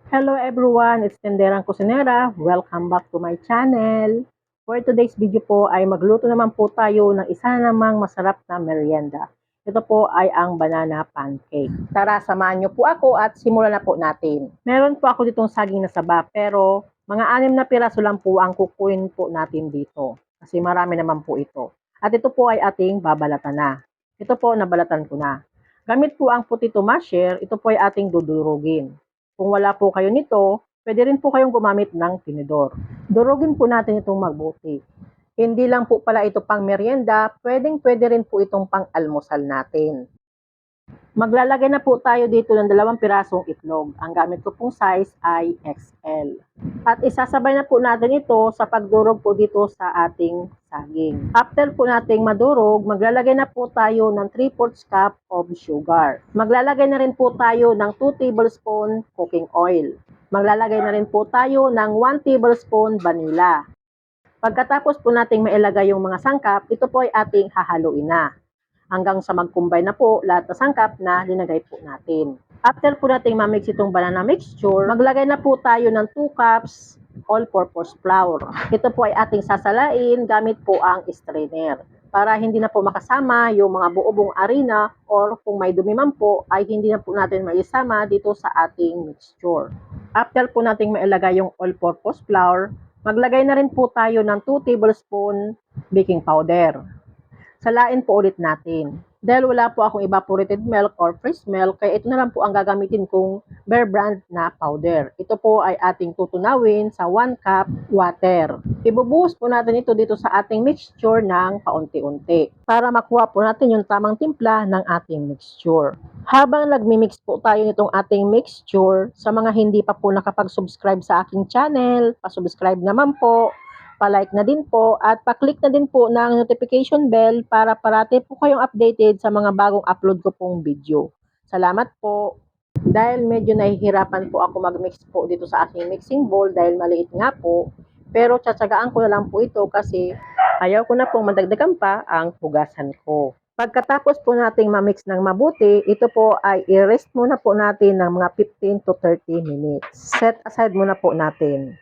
Hello everyone, it's Tenderang Kusinera. Welcome back to my channel. For today's video po ay magluto naman po tayo ng isa namang masarap na merienda. Ito po ay ang banana pancake. Tara, samahan niyo po ako at simulan na po natin. Meron po ako ditong saging na saba pero mga 6 na piraso lang po ang kukunin po natin dito. Kasi marami naman po ito. At ito po ay ating babalatan na. Ito po, nabalatan ko na. Gamit po ang potato masher, ito po ay ating dudurugin. Kung wala po kayo nito, pwede rin po kayong gumamit ng tinidor. Durugin po natin itong mabuti. Hindi lang po pala ito pang merienda, pwede rin po itong pang almusal natin. Maglalagay na po tayo dito ng 2 pirasong itlog. Ang gamit ko pong size ay XL. At isasabay na po natin ito sa pagdurog po dito sa ating saging. After po nating madurog, maglalagay na po tayo ng 3/4 cup of sugar. Maglalagay na rin po tayo ng 2 tablespoon cooking oil. Maglalagay na rin po tayo ng 1 tablespoon vanilla. Pagkatapos po nating mailagay yung mga sangkap, ito po ay ating hahaluin na hanggang sa mag-combine na po lahat ng sangkap na linagay po natin. After po nating mamix itong banana mixture, maglagay na po tayo ng 2 cups all-purpose flour. Ito po ay ating sasalain gamit po ang strainer para hindi na po makasama yung mga buo-buong arena or kung may dumi man po ay hindi na po natin maisama dito sa ating mixture. After po nating mailagay yung all-purpose flour, maglagay na rin po tayo ng 2 tablespoon baking powder. Salain po ulit natin. Dahil wala po akong evaporated milk or fresh milk, kaya ito na lang po ang gagamitin kong Bear Brand na powder. Ito po ay ating tutunawin sa 1 cup water. Ibubuhos po natin ito dito sa ating mixture ng paunti-unti para makuha po natin yung tamang timpla ng ating mixture. Habang nagmi-mix po tayo nitong ating mixture, sa mga hindi pa po nakapag-subscribe sa aking channel, pa-subscribe naman po, pa-like na din po at pa-click na din po ng notification bell para parati po kayong updated sa mga bagong upload ko pong video. Salamat po. Dahil medyo nahihirapan po ako mag-mix po dito sa aking mixing bowl dahil maliit nga po, pero tsatsagaan ko na lang po ito kasi ayaw ko na pong madagdagan pa ang hugasan ko. Pagkatapos po nating ma-mix ng mabuti, ito po ay i-rest muna po natin ng mga 15 to 30 minutes. Set aside muna po natin.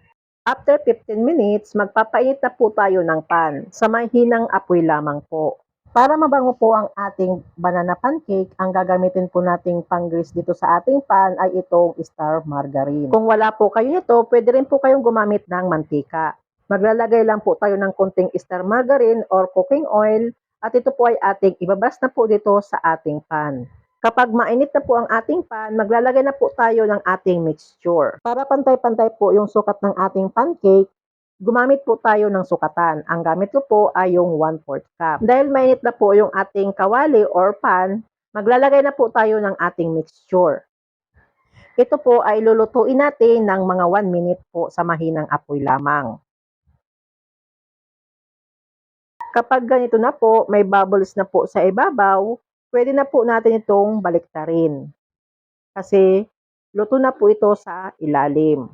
After 15 minutes, magpapainit na po tayo ng pan sa may hinang apoy lamang po. Para mabango po ang ating banana pancake, ang gagamitin po nating pang-grease dito sa ating pan ay itong star margarine. Kung wala po kayo nito, pwede rin po kayong gumamit ng mantika. Maglalagay lang po tayo ng konting star margarine or cooking oil at ito po ay ating ibabas na po dito sa ating pan. Kapag mainit na po ang ating pan, maglalagay na po tayo ng ating mixture. Para pantay-pantay po yung sukat ng ating pancake, gumamit po tayo ng sukatan. Ang gamit ko po ay yung 1/4 cup. Dahil mainit na po yung ating kawali or pan, maglalagay na po tayo ng ating mixture. Ito po ay lulutuin natin ng mga 1 minute po sa mahinang apoy lamang. Kapag ganito na po, may bubbles na po sa ibabaw, pwede na po natin itong baliktarin. Kasi luto na po ito sa ilalim.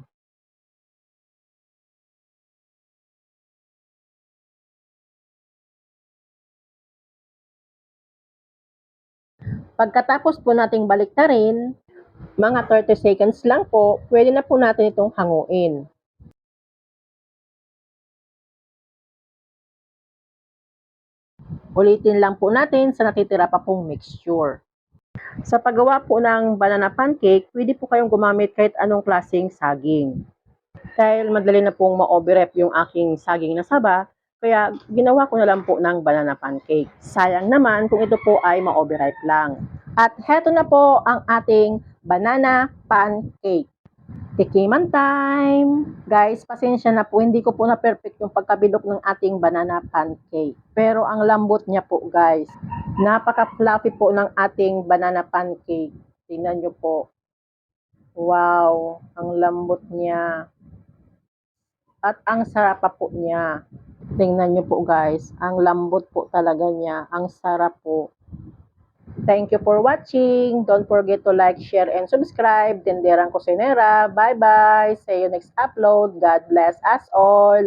Pagkatapos po nating baliktarin, mga 30 seconds lang po, pwede na po natin itong hanguin. Ulitin lang po natin sa natitira pa pong mixture. Sa paggawa po ng banana pancake, pwede po kayong gumamit kahit anong klaseng saging. Dahil madali na pong ma-overrep yung aking saging na saba, kaya ginawa ko na lang po ng banana pancake. Sayang naman kung ito po ay ma-overripe lang. At heto na po ang ating banana pancake. Tikiman time! Guys, pasensya na po, hindi ko po na perfect yung pagkabilok ng ating banana pancake. Pero ang lambot niya po guys. Napaka-fluffy po ng ating banana pancake. Tingnan nyo po. Wow, ang lambot niya. At ang sarap pa po niya. Tingnan nyo po guys, ang lambot po talaga niya. Ang sarap po. Thank you for watching. Don't forget to like, share, and subscribe. Tenderang Kusinera. Bye-bye. See you next upload. God bless us all.